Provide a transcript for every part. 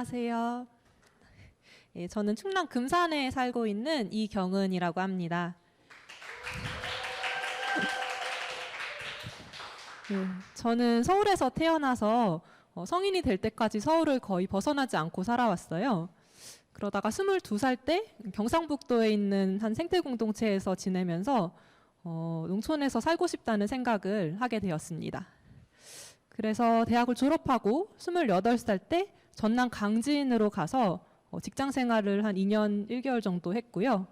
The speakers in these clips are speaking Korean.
안녕하세요. 예, 저는 충남 금산에 살고 있는 이경은이라고 합니다. 예, 저는 서울에서 태어나서 성인이 될 때까지 서울을 거의 벗어나지 않고 살아왔어요. 그러다가 22살 때 경상북도에 있는 한 생태 공동체에서 지내면서 농촌에서 살고 싶다는 생각을 하게 되었습니다. 그래서 대학을 졸업하고 28살 때 전남 강진으로 가서 직장 생활을 한 2년 1개월 정도 했고요.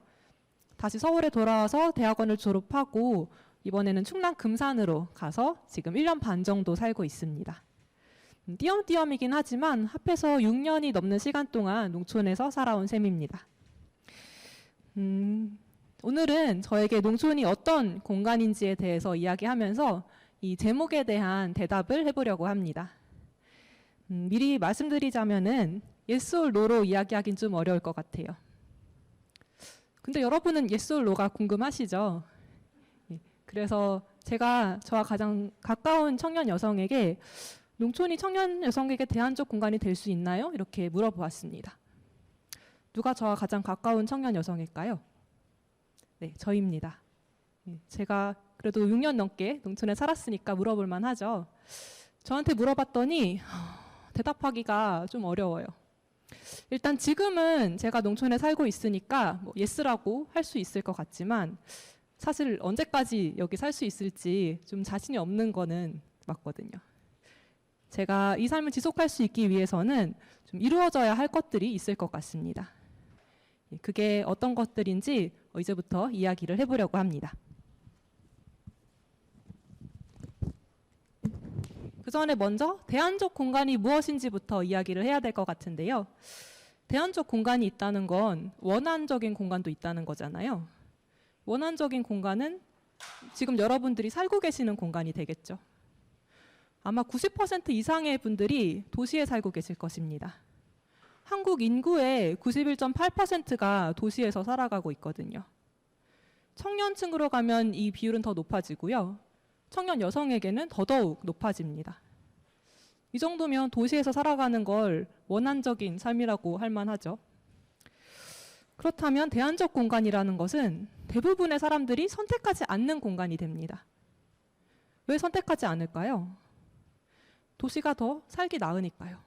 다시 서울에 돌아와서 대학원을 졸업하고 이번에는 충남 금산으로 가서 지금 1년 반 정도 살고 있습니다. 띄엄띄엄이긴 하지만 합해서 6년이 넘는 시간 동안 농촌에서 살아온 셈입니다. 오늘은 저에게 농촌이 어떤 공간인지에 대해서 이야기하면서 이 제목에 대한 대답을 해보려고 합니다. 미리 말씀드리자면은 yes or no로 이야기하긴 좀 어려울 것 같아요. 근데 여러분은 yes or no가 궁금하시죠? 그래서 제가 저와 가장 가까운 청년 여성에게 농촌이 청년 여성에게 대안적 공간이 될 수 있나요? 이렇게 물어보았습니다. 누가 저와 가장 가까운 청년 여성일까요? 네, 저입니다. 제가 그래도 6년 넘게 농촌에 살았으니까 물어볼 만하죠. 저한테 물어봤더니 대답하기가 좀 어려워요. 일단 지금은 제가 농촌에 살고 있으니까 예스라고 할 수 있을 것 같지만 사실 언제까지 여기 살 수 있을지 좀 자신이 없는 거는 맞거든요. 제가 이 삶을 지속할 수 있기 위해서는 좀 이루어져야 할 것들이 있을 것 같습니다. 그게 어떤 것들인지 이제부터 이야기를 해보려고 합니다. 그 전에 먼저 대안적 공간이 무엇인지부터 이야기를 해야 될 것 같은데요. 대안적 공간이 있다는 건 원안적인 공간도 있다는 거잖아요. 원안적인 공간은 지금 여러분들이 살고 계시는 공간이 되겠죠. 아마 90% 이상의 분들이 도시에 살고 계실 것입니다. 한국 인구의 91.8%가 도시에서 살아가고 있거든요. 청년층으로 가면 이 비율은 더 높아지고요. 청년 여성에게는 더더욱 높아집니다. 이 정도면 도시에서 살아가는 걸 원안적인 삶이라고 할 만하죠. 그렇다면 대안적 공간이라는 것은 대부분의 사람들이 선택하지 않는 공간이 됩니다. 왜 선택하지 않을까요? 도시가 더 살기 나으니까요.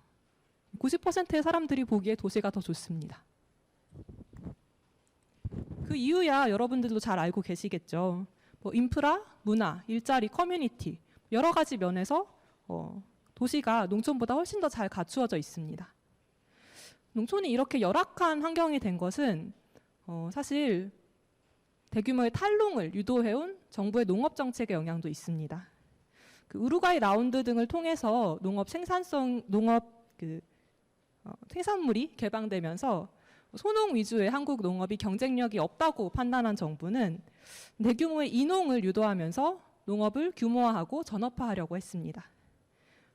90%의 사람들이 보기에 도시가 더 좋습니다. 그 이유야 여러분들도 잘 알고 계시겠죠. 인프라, 문화, 일자리, 커뮤니티 여러 가지 면에서 도시가 농촌보다 훨씬 더 잘 갖추어져 있습니다. 농촌이 이렇게 열악한 환경이 된 것은 사실 대규모의 탈농을 유도해온 정부의 농업 정책의 영향도 있습니다. 그 우루과이 라운드 등을 통해서 농업 생산물이 개방되면서 소농 위주의 한국 농업이 경쟁력이 없다고 판단한 정부는 대규모의 인농을 유도하면서 농업을 규모화하고 전업화하려고 했습니다.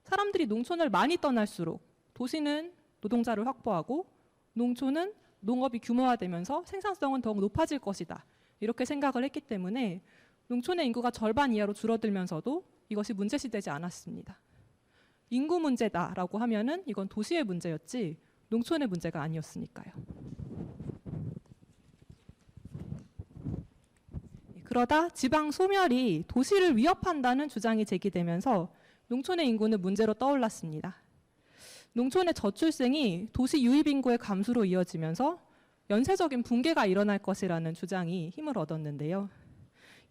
사람들이 농촌을 많이 떠날수록 도시는 노동자를 확보하고 농촌은 농업이 규모화되면서 생산성은 더욱 높아질 것이다. 이렇게 생각을 했기 때문에 농촌의 인구가 절반 이하로 줄어들면서도 이것이 문제시되지 않았습니다. 인구 문제다라고 하면은 이건 도시의 문제였지 농촌의 문제가 아니었으니까요. 그러다 지방 소멸이 도시를 위협한다는 주장이 제기되면서 농촌의 인구는 문제로 떠올랐습니다. 농촌의 저출생이 도시 유입 인구의 감소로 이어지면서 연쇄적인 붕괴가 일어날 것이라는 주장이 힘을 얻었는데요.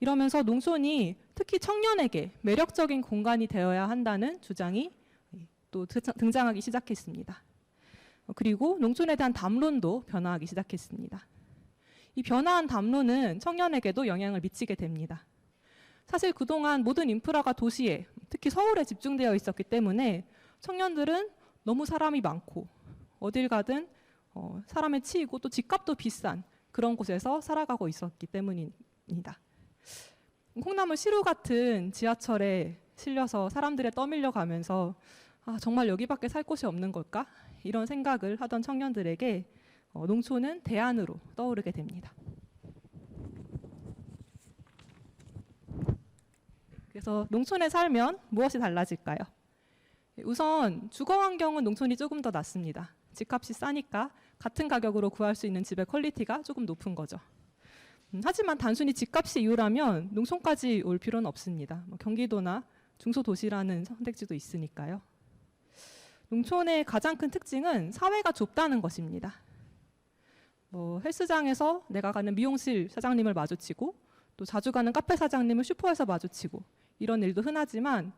이러면서 농촌이 특히 청년에게 매력적인 공간이 되어야 한다는 주장이 또 등장하기 시작했습니다. 그리고 농촌에 대한 담론도 변화하기 시작했습니다. 이 변화한 담론은 청년에게도 영향을 미치게 됩니다. 사실 그동안 모든 인프라가 도시에, 특히 서울에 집중되어 있었기 때문에 청년들은 너무 사람이 많고 어딜 가든 사람에 치이고 또 집값도 비싼 그런 곳에서 살아가고 있었기 때문입니다. 콩나물 시루 같은 지하철에 실려서 사람들에 떠밀려 가면서 정말 여기밖에 살 곳이 없는 걸까? 이런 생각을 하던 청년들에게 농촌은 대안으로 떠오르게 됩니다. 그래서 농촌에 살면 무엇이 달라질까요? 우선 주거 환경은 농촌이 조금 더 낫습니다. 집값이 싸니까 같은 가격으로 구할 수 있는 집의 퀄리티가 조금 높은 거죠. 하지만 단순히 집값이 이유라면 농촌까지 올 필요는 없습니다. 경기도나 중소도시라는 선택지도 있으니까요. 농촌의 가장 큰 특징은 사회가 좁다는 것입니다. 헬스장에서 내가 가는 미용실 사장님을 마주치고 또 자주 가는 카페 사장님을 슈퍼에서 마주치고 이런 일도 흔하지만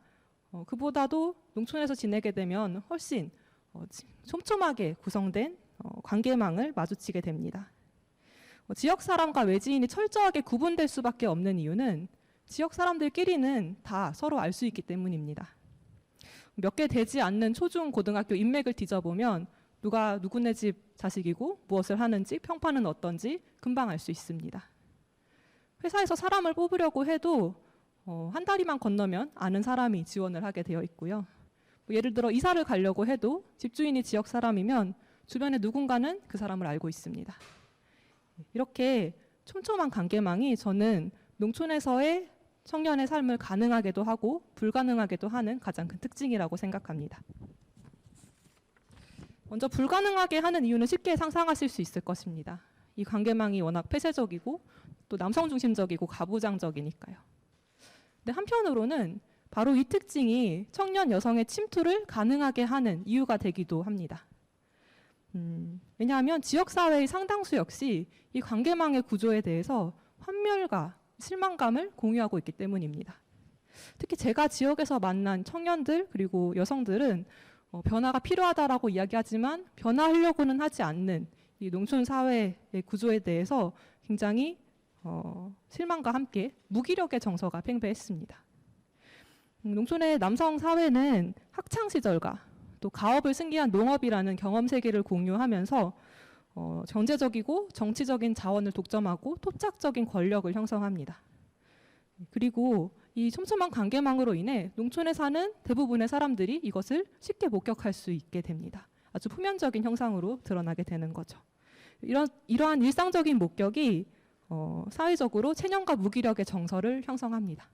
그보다도 농촌에서 지내게 되면 훨씬 촘촘하게 구성된 관계망을 마주치게 됩니다. 지역 사람과 외지인이 철저하게 구분될 수밖에 없는 이유는 지역 사람들끼리는 다 서로 알 수 있기 때문입니다. 몇 개 되지 않는 초중 고등학교 인맥을 뒤져보면 누가 누구네 집 자식이고 무엇을 하는지 평판은 어떤지 금방 알 수 있습니다. 회사에서 사람을 뽑으려고 해도 한 다리만 건너면 아는 사람이 지원을 하게 되어 있고요. 예를 들어 이사를 가려고 해도 집주인이 지역 사람이면 주변에 누군가는 그 사람을 알고 있습니다. 이렇게 촘촘한 관계망이 저는 농촌에서의 청년의 삶을 가능하게도 하고 불가능하게도 하는 가장 큰 특징이라고 생각합니다. 먼저 불가능하게 하는 이유는 쉽게 상상하실 수 있을 것입니다. 이 관계망이 워낙 폐쇄적이고 또 남성 중심적이고 가부장적이니까요. 근데 한편으로는 바로 이 특징이 청년 여성의 침투를 가능하게 하는 이유가 되기도 합니다. 왜냐하면 지역사회의 상당수 역시 이 관계망의 구조에 대해서 환멸과 실망감을 공유하고 있기 때문입니다. 특히 제가 지역에서 만난 청년들 그리고 여성들은 변화가 필요하다라고 이야기하지만 변화하려고는 하지 않는 이 농촌 사회의 구조에 대해서 굉장히 실망과 함께 무기력의 정서가 팽배했습니다. 농촌의 남성 사회는 학창 시절과 또 가업을 승계한 농업이라는 경험 세계를 공유하면서 경제적이고 정치적인 자원을 독점하고 토착적인 권력을 형성합니다. 그리고 이 촘촘한 관계망으로 인해 농촌에 사는 대부분의 사람들이 이것을 쉽게 목격할 수 있게 됩니다. 아주 표면적인 형상으로 드러나게 되는 거죠. 이러한 일상적인 목격이 사회적으로 체념과 무기력의 정서를 형성합니다.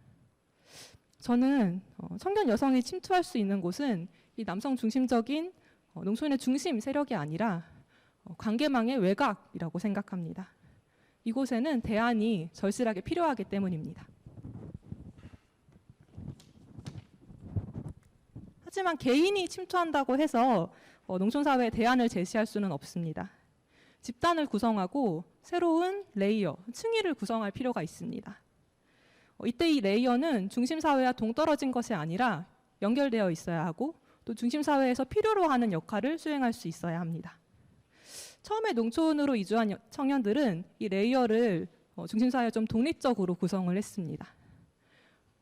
저는 청년 여성이 침투할 수 있는 곳은 이 남성 중심적인 농촌의 중심 세력이 아니라 관계망의 외곽이라고 생각합니다. 이곳에는 대안이 절실하게 필요하기 때문입니다. 하지만 개인이 침투한다고 해서 농촌사회에 대안을 제시할 수는 없습니다. 집단을 구성하고 새로운 레이어, 층위를 구성할 필요가 있습니다. 이때 이 레이어는 중심사회와 동떨어진 것이 아니라 연결되어 있어야 하고 또 중심사회에서 필요로 하는 역할을 수행할 수 있어야 합니다. 처음에 농촌으로 이주한 청년들은 이 레이어를 중심사회에 좀 독립적으로 구성을 했습니다.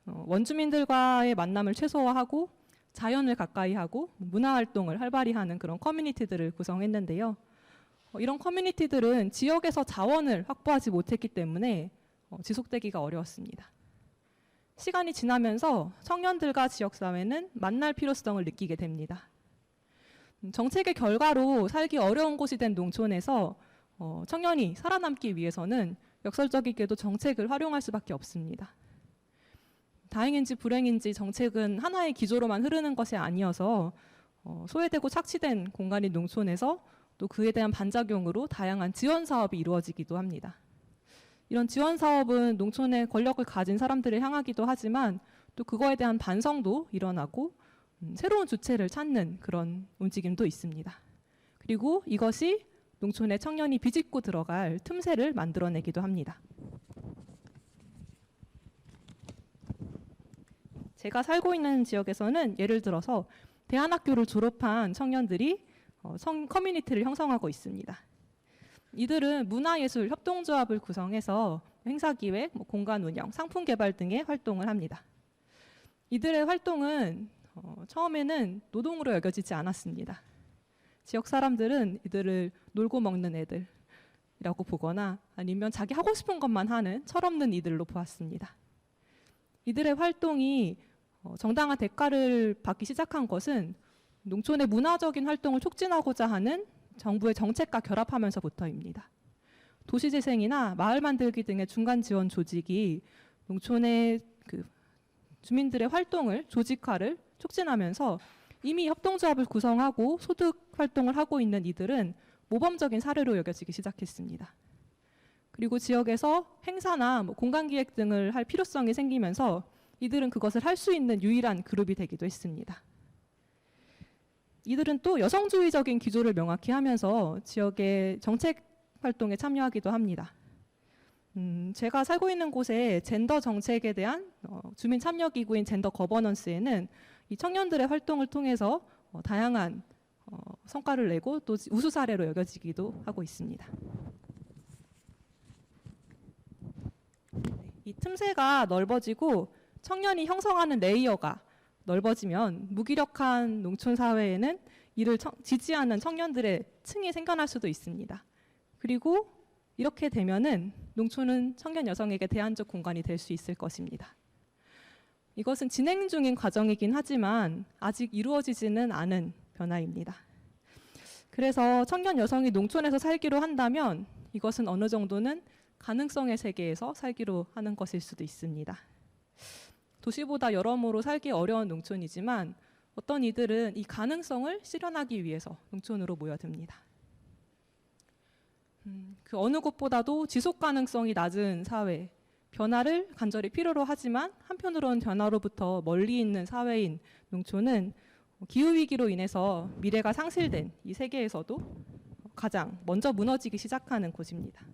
원주민들과의 만남을 최소화하고 자연을 가까이 하고 문화활동을 활발히 하는 그런 커뮤니티들을 구성했는데요. 이런 커뮤니티들은 지역에서 자원을 확보하지 못했기 때문에 지속되기가 어려웠습니다. 시간이 지나면서 청년들과 지역사회는 만날 필요성을 느끼게 됩니다. 정책의 결과로 살기 어려운 곳이 된 농촌에서 청년이 살아남기 위해서는 역설적이게도 정책을 활용할 수밖에 없습니다. 다행인지 불행인지 정책은 하나의 기조로만 흐르는 것이 아니어서 소외되고 착취된 공간인 농촌에서 또 그에 대한 반작용으로 다양한 지원 사업이 이루어지기도 합니다. 이런 지원 사업은 농촌의 권력을 가진 사람들을 향하기도 하지만 또 그거에 대한 반성도 일어나고 새로운 주체를 찾는 그런 움직임도 있습니다. 그리고 이것이 농촌의 청년이 비집고 들어갈 틈새를 만들어내기도 합니다. 제가 살고 있는 지역에서는 예를 들어서 대안학교를 졸업한 청년들이 커뮤니티를 형성하고 있습니다. 이들은 문화예술 협동조합을 구성해서 행사기획, 공간 운영, 상품 개발 등의 활동을 합니다. 이들의 활동은 처음에는 노동으로 여겨지지 않았습니다. 지역 사람들은 이들을 놀고 먹는 애들이라고 보거나 아니면 자기 하고 싶은 것만 하는 철없는 이들로 보았습니다. 이들의 활동이 정당한 대가를 받기 시작한 것은 농촌의 문화적인 활동을 촉진하고자 하는 정부의 정책과 결합하면서부터입니다. 도시재생이나 마을 만들기 등의 중간 지원 조직이 농촌의 주민들의 활동을 조직화를 촉진하면서 이미 협동조합을 구성하고 소득 활동을 하고 있는 이들은 모범적인 사례로 여겨지기 시작했습니다. 그리고 지역에서 행사나 공간기획 등을 할 필요성이 생기면서 이들은 그것을 할 수 있는 유일한 그룹이 되기도 했습니다. 이들은 또 여성주의적인 기조를 명확히 하면서 지역의 정책 활동에 참여하기도 합니다. 제가 살고 있는 곳의 젠더 정책에 대한 주민 참여 기구인 젠더 거버넌스에는 이 청년들의 활동을 통해서 다양한 성과를 내고 또 우수 사례로 여겨지기도 하고 있습니다. 이 틈새가 넓어지고 청년이 형성하는 레이어가 넓어지면 무기력한 농촌 사회에는 이를 지지하는 청년들의 층이 생겨날 수도 있습니다. 그리고 이렇게 되면은 농촌은 청년 여성에게 대안적 공간이 될 수 있을 것입니다. 이것은 진행 중인 과정이긴 하지만 아직 이루어지지는 않은 변화입니다. 그래서 청년 여성이 농촌에서 살기로 한다면 이것은 어느 정도는 가능성의 세계에서 살기로 하는 것일 수도 있습니다. 도시보다 여러모로 살기 어려운 농촌이지만 어떤 이들은 이 가능성을 실현하기 위해서 농촌으로 모여듭니다. 그 어느 곳보다도 지속 가능성이 낮은 사회, 변화를 간절히 필요로 하지만 한편으로는 변화로부터 멀리 있는 사회인 농촌은 기후위기로 인해서 미래가 상실된 이 세계에서도 가장 먼저 무너지기 시작하는 곳입니다.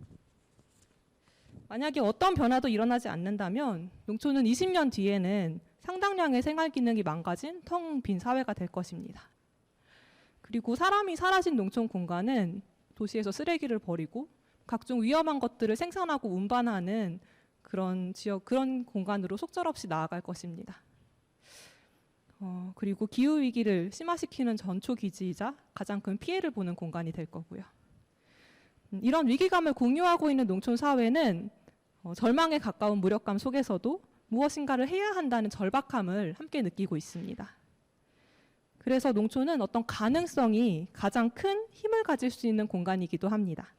만약에 어떤 변화도 일어나지 않는다면 농촌은 20년 뒤에는 상당량의 생활 기능이 망가진 텅 빈 사회가 될 것입니다. 그리고 사람이 사라진 농촌 공간은 도시에서 쓰레기를 버리고 각종 위험한 것들을 생산하고 운반하는 그런 공간으로 속절없이 나아갈 것입니다. 그리고 기후 위기를 심화시키는 전초 기지이자 가장 큰 피해를 보는 공간이 될 거고요. 이런 위기감을 공유하고 있는 농촌 사회는 절망에 가까운 무력감 속에서도 무엇인가를 해야 한다는 절박함을 함께 느끼고 있습니다. 그래서 농촌은 어떤 가능성이 가장 큰 힘을 가질 수 있는 공간이기도 합니다.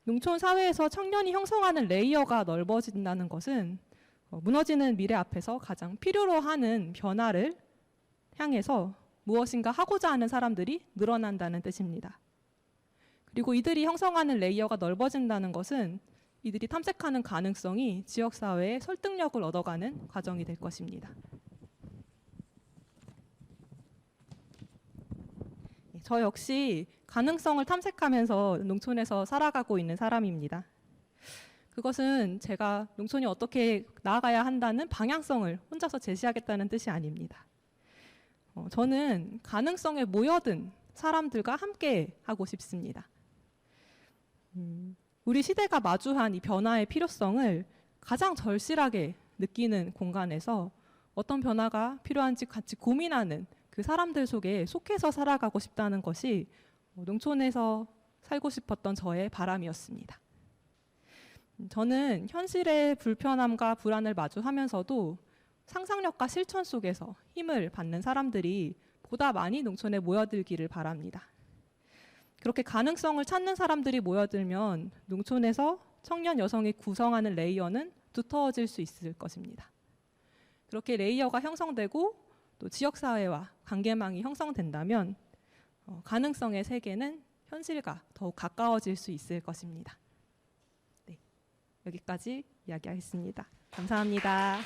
농촌 사회에서 청년이 형성하는 레이어가 넓어진다는 것은 무너지는 미래 앞에서 가장 필요로 하는 변화를 향해서 무엇인가 하고자 하는 사람들이 늘어난다는 뜻입니다. 그리고 이들이 형성하는 레이어가 넓어진다는 것은 이들이 탐색하는 가능성이 지역사회의 설득력을 얻어가는 과정이 될 것입니다. 저 역시 가능성을 탐색하면서 농촌에서 살아가고 있는 사람입니다. 그것은 제가 농촌이 어떻게 나아가야 한다는 방향성을 혼자서 제시하겠다는 뜻이 아닙니다. 저는 가능성에 모여든 사람들과 함께 하고 싶습니다. 우리 시대가 마주한 이 변화의 필요성을 가장 절실하게 느끼는 공간에서 어떤 변화가 필요한지 같이 고민하는 그 사람들 속에 속해서 살아가고 싶다는 것이 농촌에서 살고 싶었던 저의 바람이었습니다. 저는 현실의 불편함과 불안을 마주하면서도 상상력과 실천 속에서 힘을 받는 사람들이 보다 많이 농촌에 모여들기를 바랍니다. 그렇게 가능성을 찾는 사람들이 모여들면 농촌에서 청년 여성이 구성하는 레이어는 두터워질 수 있을 것입니다. 그렇게 레이어가 형성되고 또 지역사회와 관계망이 형성된다면 가능성의 세계는 현실과 더욱 가까워질 수 있을 것입니다. 네, 여기까지 이야기하겠습니다. 감사합니다.